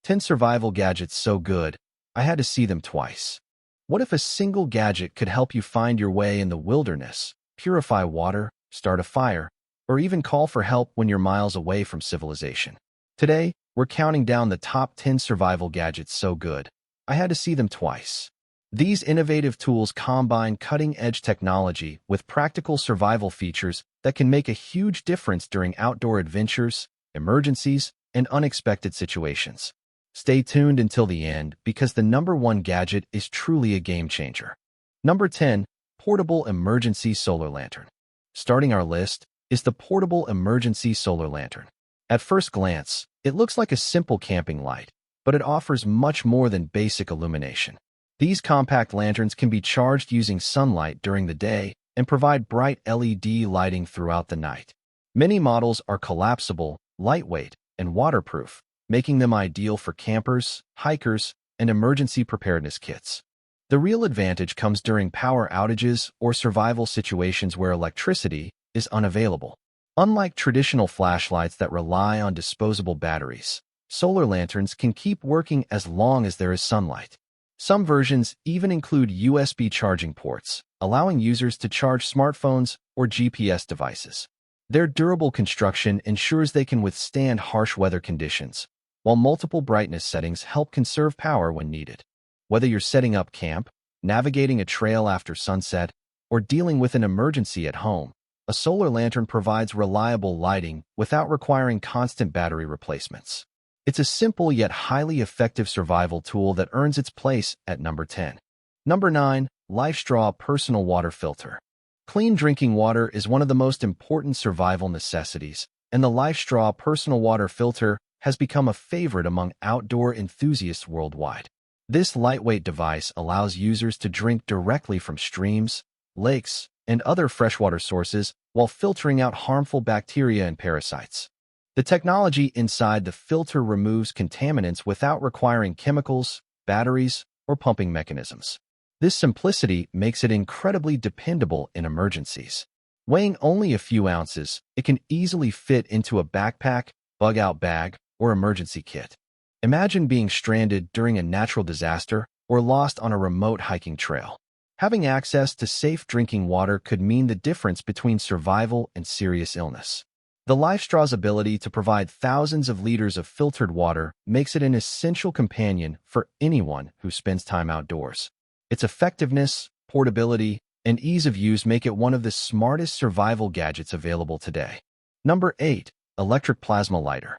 10 survival gadgets so good, I had to see them twice. What if a single gadget could help you find your way in the wilderness, purify water, start a fire, or even call for help when you're miles away from civilization? Today, we're counting down the top 10 survival gadgets so good, I had to see them twice. These innovative tools combine cutting-edge technology with practical survival features that can make a huge difference during outdoor adventures, emergencies, and unexpected situations. Stay tuned until the end because the number one gadget is truly a game-changer. Number 10. Portable Emergency Solar Lantern. Starting our list is the Portable Emergency Solar Lantern. At first glance, it looks like a simple camping light, but it offers much more than basic illumination. These compact lanterns can be charged using sunlight during the day and provide bright LED lighting throughout the night. Many models are collapsible, lightweight, and waterproof, making them ideal for campers, hikers, and emergency preparedness kits. The real advantage comes during power outages or survival situations where electricity is unavailable. Unlike traditional flashlights that rely on disposable batteries, solar lanterns can keep working as long as there is sunlight. Some versions even include USB charging ports, allowing users to charge smartphones or GPS devices. Their durable construction ensures they can withstand harsh weather conditions, while multiple brightness settings help conserve power when needed. Whether you're setting up camp, navigating a trail after sunset, or dealing with an emergency at home, a solar lantern provides reliable lighting without requiring constant battery replacements. It's a simple yet highly effective survival tool that earns its place at number 10. Number 9. LifeStraw Personal Water Filter. Clean drinking water is one of the most important survival necessities, and the LifeStraw Personal Water Filter has become a favorite among outdoor enthusiasts worldwide. This lightweight device allows users to drink directly from streams, lakes, and other freshwater sources while filtering out harmful bacteria and parasites. The technology inside the filter removes contaminants without requiring chemicals, batteries, or pumping mechanisms. This simplicity makes it incredibly dependable in emergencies. Weighing only a few ounces, it can easily fit into a backpack, bug-out bag, or emergency kit. Imagine being stranded during a natural disaster or lost on a remote hiking trail. Having access to safe drinking water could mean the difference between survival and serious illness. The LifeStraw's ability to provide thousands of liters of filtered water makes it an essential companion for anyone who spends time outdoors. Its effectiveness, portability, and ease of use make it one of the smartest survival gadgets available today. Number 8. Electric Plasma Lighter.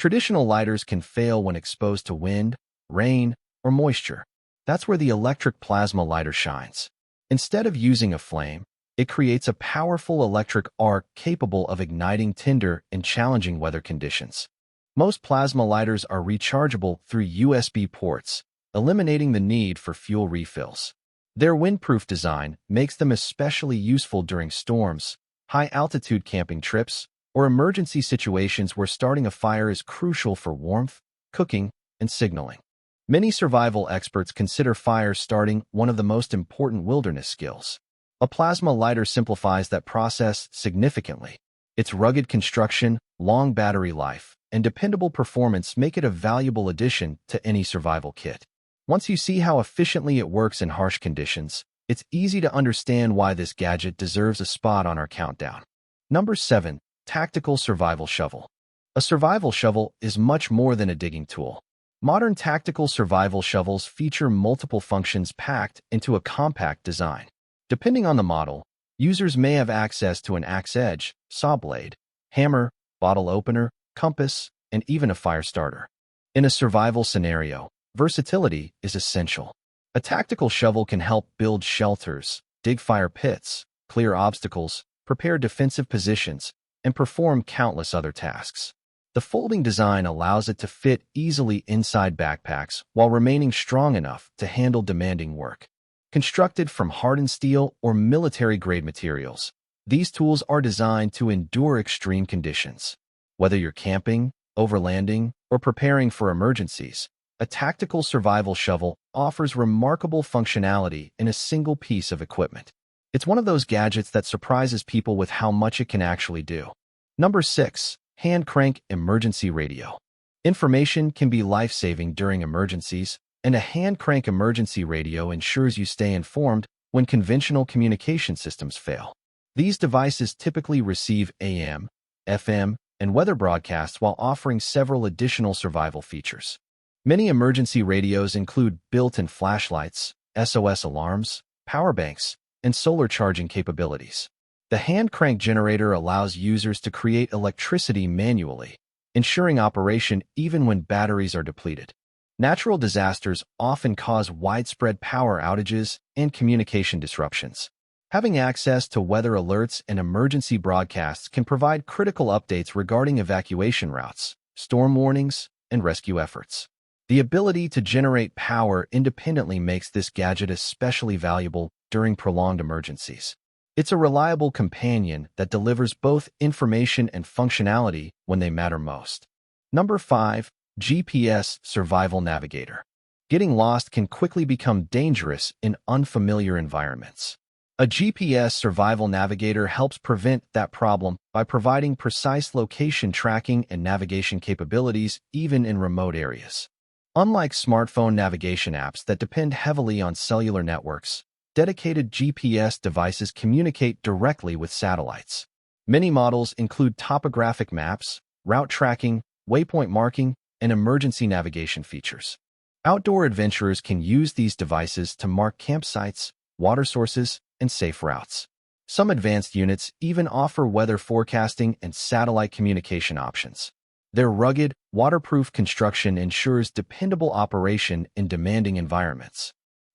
Traditional lighters can fail when exposed to wind, rain, or moisture. That's where the electric plasma lighter shines. Instead of using a flame, it creates a powerful electric arc capable of igniting tinder in challenging weather conditions. Most plasma lighters are rechargeable through USB ports, eliminating the need for fuel refills. Their windproof design makes them especially useful during storms, high-altitude camping trips, or emergency situations where starting a fire is crucial for warmth, cooking, and signaling. Many survival experts consider fire starting one of the most important wilderness skills. A plasma lighter simplifies that process significantly. Its rugged construction, long battery life, and dependable performance make it a valuable addition to any survival kit. Once you see how efficiently it works in harsh conditions, it's easy to understand why this gadget deserves a spot on our countdown. Number 7. Tactical Survival Shovel. A survival shovel is much more than a digging tool. Modern tactical survival shovels feature multiple functions packed into a compact design. Depending on the model, users may have access to an axe edge, saw blade, hammer, bottle opener, compass, and even a fire starter. In a survival scenario, versatility is essential. A tactical shovel can help build shelters, dig fire pits, clear obstacles, prepare defensive positions, and perform countless other tasks. The folding design allows it to fit easily inside backpacks while remaining strong enough to handle demanding work. Constructed from hardened steel or military-grade materials, these tools are designed to endure extreme conditions. Whether you're camping, overlanding, or preparing for emergencies, a tactical survival shovel offers remarkable functionality in a single piece of equipment. It's one of those gadgets that surprises people with how much it can actually do. Number 6. Hand Crank Emergency Radio. Information can be life-saving during emergencies, and a hand-crank emergency radio ensures you stay informed when conventional communication systems fail. These devices typically receive AM, FM, and weather broadcasts while offering several additional survival features. Many emergency radios include built-in flashlights, SOS alarms, power banks, and solar charging capabilities. The hand crank generator allows users to create electricity manually, ensuring operation even when batteries are depleted. Natural disasters often cause widespread power outages and communication disruptions. Having access to weather alerts and emergency broadcasts can provide critical updates regarding evacuation routes, storm warnings, and rescue efforts. The ability to generate power independently makes this gadget especially valuable during prolonged emergencies. It's a reliable companion that delivers both information and functionality when they matter most. Number 5. GPS Survival Navigator. Getting lost can quickly become dangerous in unfamiliar environments. A GPS Survival Navigator helps prevent that problem by providing precise location tracking and navigation capabilities even in remote areas. Unlike smartphone navigation apps that depend heavily on cellular networks, dedicated GPS devices communicate directly with satellites. Many models include topographic maps, route tracking, waypoint marking, and emergency navigation features. Outdoor adventurers can use these devices to mark campsites, water sources, and safe routes. Some advanced units even offer weather forecasting and satellite communication options. Their rugged, waterproof construction ensures dependable operation in demanding environments.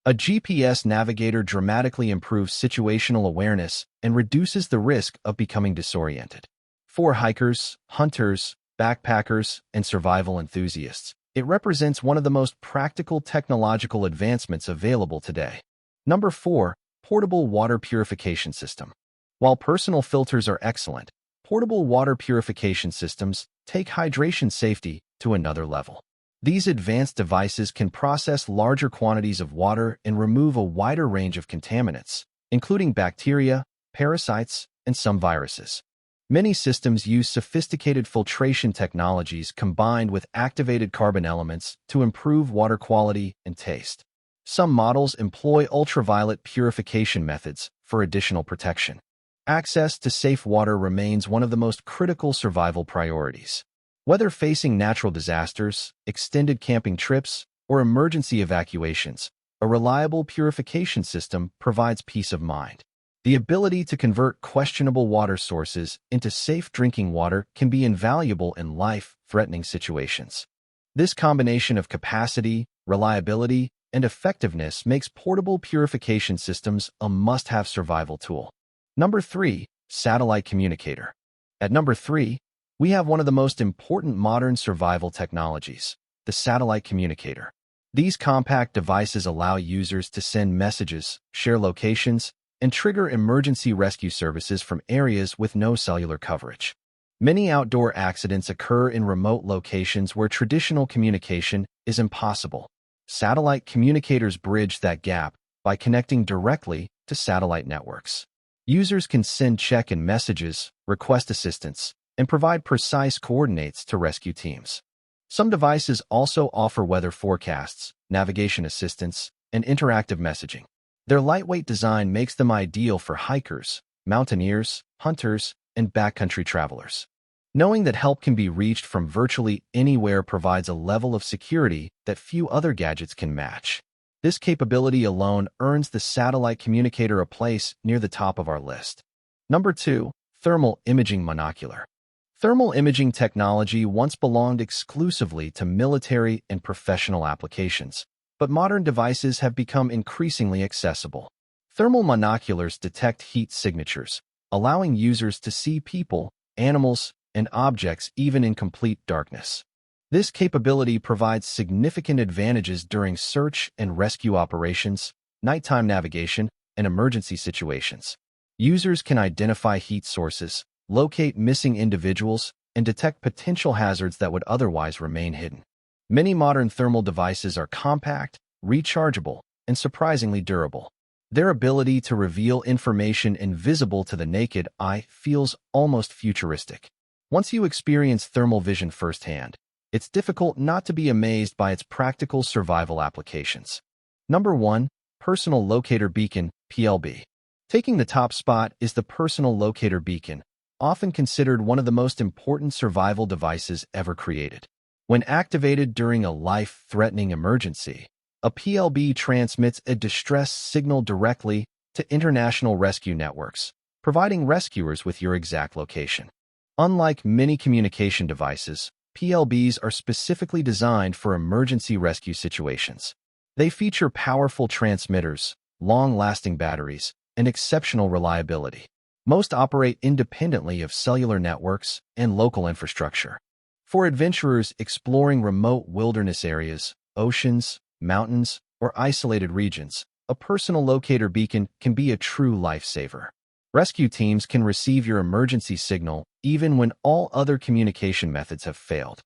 A GPS navigator dramatically improves situational awareness and reduces the risk of becoming disoriented. For hikers, hunters, backpackers, and survival enthusiasts, it represents one of the most practical technological advancements available today. Number 4. Portable Water Purification System. While personal filters are excellent, portable water purification systems take hydration safety to another level. These advanced devices can process larger quantities of water and remove a wider range of contaminants, including bacteria, parasites, and some viruses. Many systems use sophisticated filtration technologies combined with activated carbon elements to improve water quality and taste. Some models employ ultraviolet purification methods for additional protection. Access to safe water remains one of the most critical survival priorities. Whether facing natural disasters, extended camping trips, or emergency evacuations, a reliable purification system provides peace of mind. The ability to convert questionable water sources into safe drinking water can be invaluable in life-threatening situations. This combination of capacity, reliability, and effectiveness makes portable purification systems a must-have survival tool. Number 3. Satellite Communicator. At number 3, we have one of the most important modern survival technologies, the satellite communicator. These compact devices allow users to send messages, share locations, and trigger emergency rescue services from areas with no cellular coverage. Many outdoor accidents occur in remote locations where traditional communication is impossible. Satellite communicators bridge that gap by connecting directly to satellite networks. Users can send check-in messages, request assistance, and provide precise coordinates to rescue teams. Some devices also offer weather forecasts, navigation assistance, and interactive messaging. Their lightweight design makes them ideal for hikers, mountaineers, hunters, and backcountry travelers. Knowing that help can be reached from virtually anywhere provides a level of security that few other gadgets can match. This capability alone earns the satellite communicator a place near the top of our list. Number 2. Thermal Imaging Monocular. Thermal imaging technology once belonged exclusively to military and professional applications, but modern devices have become increasingly accessible. Thermal monoculars detect heat signatures, allowing users to see people, animals, and objects even in complete darkness. This capability provides significant advantages during search and rescue operations, nighttime navigation, and emergency situations. Users can identify heat sources, locate missing individuals, and detect potential hazards that would otherwise remain hidden. Many modern thermal devices are compact, rechargeable, and surprisingly durable. Their ability to reveal information invisible to the naked eye feels almost futuristic. Once you experience thermal vision firsthand, it's difficult not to be amazed by its practical survival applications. Number 1. Personal Locator Beacon, PLB. Taking the top spot is the Personal Locator Beacon, often considered one of the most important survival devices ever created. When activated during a life-threatening emergency, a PLB transmits a distress signal directly to international rescue networks, providing rescuers with your exact location. Unlike many communication devices, PLBs are specifically designed for emergency rescue situations. They feature powerful transmitters, long-lasting batteries, and exceptional reliability. Most operate independently of cellular networks and local infrastructure. For adventurers exploring remote wilderness areas, oceans, mountains, or isolated regions, a personal locator beacon can be a true lifesaver. Rescue teams can receive your emergency signal even when all other communication methods have failed.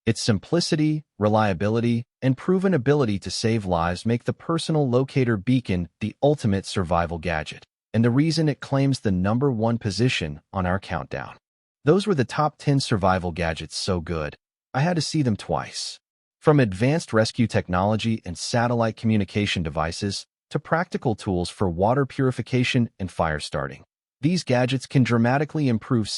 Its simplicity, reliability, and proven ability to save lives make the personal locator beacon the ultimate survival gadget, and the reason it claims the number 1 position on our countdown. Those were the top 10 survival gadgets so good, I had to see them twice. From advanced rescue technology and satellite communication devices to practical tools for water purification and fire starting, these gadgets can dramatically improve